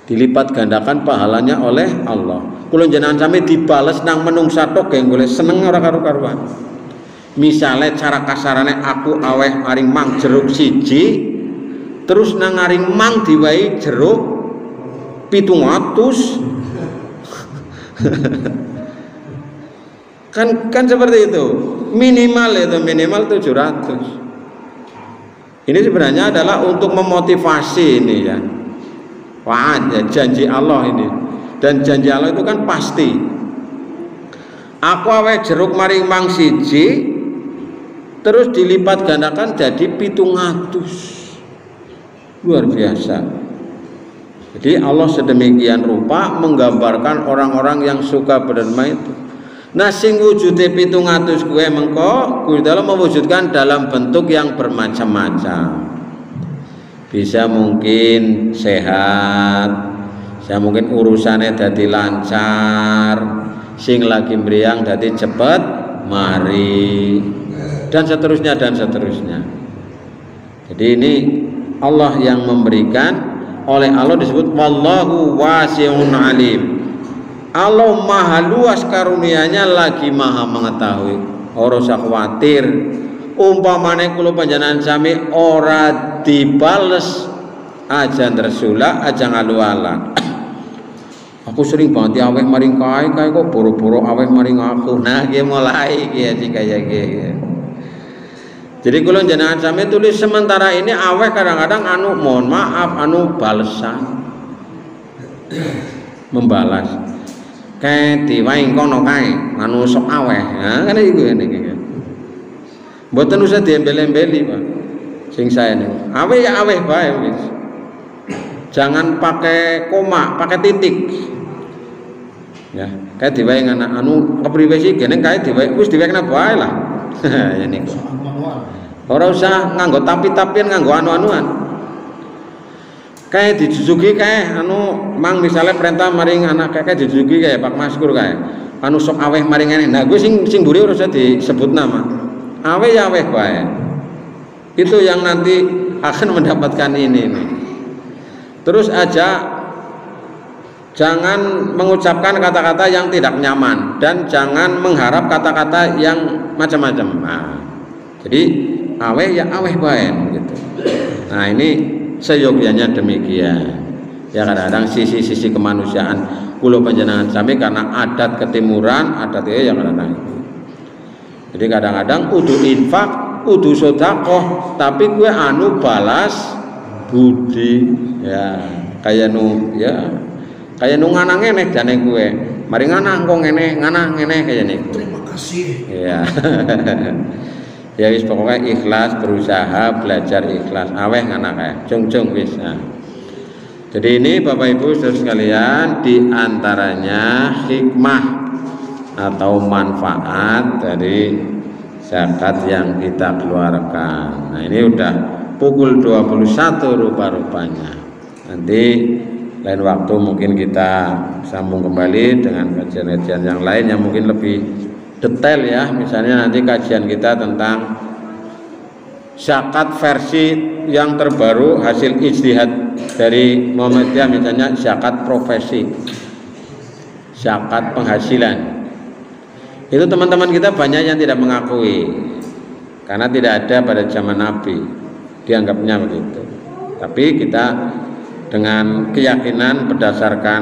Dilipat gandakan pahalanya oleh Allah. Kula jenengan sami dibales nang menungsa tok geng golek seneng ora karo-karuan. Misale cara kasarane aku aweh maring mang jeruk siji, terus nang ngaring mang diwai jeruk 700. kan seperti itu. Minimal 700. Ini sebenarnya adalah untuk memotivasi ini, ya. Wa'ad, ya, janji Allah ini. Dan janji Allah itu kan pasti. Aku aweh jeruk maring mang siji, terus dilipat gandakan jadi 700. Luar biasa. Jadi Allah sedemikian rupa menggambarkan orang-orang yang suka berderma itu. Nah, sing wujude 700 kuwe mengko kuwi dalam mewujudkan dalam bentuk yang bermacam-macam. Bisa mungkin sehat, saya mungkin urusannya jadi lancar, sing lagi meriang jadi cepat mari, dan seterusnya dan seterusnya. Jadi ini Allah yang memberikan, oleh Allah disebut wallahu wasi'un alim. Allah maha luas karunia-Nya lagi maha mengetahui. Ora usah khawatir. Umpamane kula panjenengan sami ora dibales aja nresula aja ngalu-alan. Aku sering banget aweh maring kae kok boro-boro aweh maring aku. Nah, iki mulai iki kaya iki. Jadi kula jenengan sami tulis sementara ini aweh kadang-kadang mohon maaf balesan. Membalas. Kae diwai kono kae anu sok aweh. Nah, kan iku ngene. Mboten usah diembel-embeli, Pak. Sing saya niku. Aweh ya aweh bae wis. Jangan pakai koma, pakai titik. Ya, kae diwae anak anu kepriwe sih gene kae diwae wis diwae kena bae lah. Ya niku. Ora usah nganggo tapi-tapian, nganggo anu-anuan. kayak dijujuki kayak anu mang misalnya perintah maring anak kayak dijujuki kayak Pak Maskur kayak anu sok aweh maring ngene. Nah gue sing mburi ora usah disebut nama. Aweh ya aweh bae. Itu yang nanti akan mendapatkan ini nih. Terus aja jangan mengucapkan kata-kata yang tidak nyaman dan jangan mengharap kata-kata yang macam-macam. Nah, jadi aweh ya aweh bae gitu. Nah, ini seyogyanya demikian. Ya kadang-kadang sisi-sisi kemanusiaan kula panjenengan sami karena adat ketimuran, adat ya kadang-kadang. Jadi kadang-kadang kudu infak, kudu sedekah, tapi gue anu balas budi ya kayak nu nganang ngene jane gue. Mari nganang kok ngene kayak niku. Terima kasih. Ya. Ya wis pokoknya ikhlas, berusaha belajar ikhlas. Aweh nganak kae. Jung wis. Nah. Jadi ini Bapak Ibu Saudara sekalian di antaranya hikmah atau manfaat dari zakat yang kita keluarkan. Nah, ini udah pukul 21 rupa-rupanya. Nanti lain waktu mungkin kita sambung kembali dengan kajian-kajian yang lain yang mungkin lebih detail ya. Misalnya nanti kajian kita tentang zakat versi yang terbaru hasil ijtihad dari Muhammadiyah, misalnya zakat profesi, zakat penghasilan. Itu teman-teman kita banyak yang tidak mengakui karena tidak ada pada zaman Nabi, dianggapnya begitu. Tapi kita dengan keyakinan berdasarkan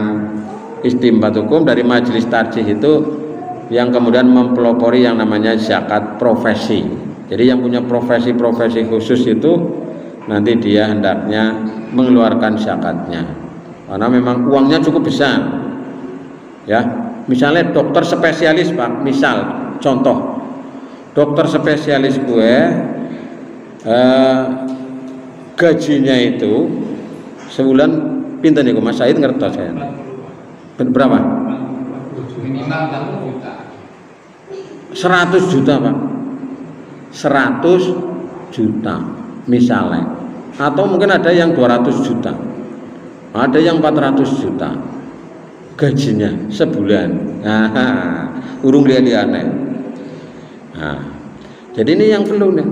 istimbat hukum dari majelis tarjih itu yang kemudian mempelopori yang namanya zakat profesi. Jadi yang punya profesi-profesi khusus itu nanti dia hendaknya mengeluarkan zakatnya karena memang uangnya cukup besar ya. Misalnya dokter spesialis Pak, misal contoh dokter spesialis gue gajinya itu sebulan pinten niku Mas Said ngertos saya berapa? Minimal 1 juta. 100 juta Pak, 100 juta misalnya, atau mungkin ada yang 200 juta, ada yang 400 juta gajinya sebulan. Nah, urung liane. Nah, jadi ini yang perlu nih.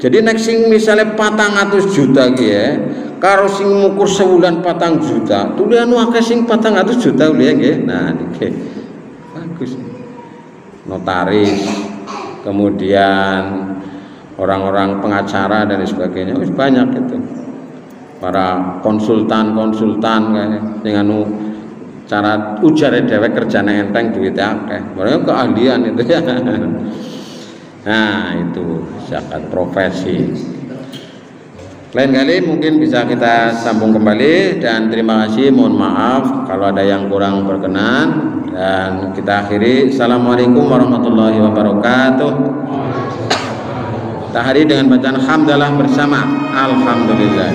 Jadi nek sing misalnya 400 juta ki ya, karo sing ngukur sebulan 4 juta, tulian akeh sing 400 juta liya nggih. Nah, niki bagus. Notaris, kemudian orang-orang pengacara dan sebagainya, banyak itu. Para konsultan kayak dengan cara ujare dhewek kerjane enteng duwite akeh. Mereka keahlian itu ya. Nah, itu zakat profesi. Lain kali mungkin bisa kita sambung kembali dan terima kasih, mohon maaf kalau ada yang kurang berkenan dan kita akhiri. Assalamualaikum warahmatullahi wabarakatuh. Kita akhiri dengan bacaan hamdalah bersama. Alhamdulillah.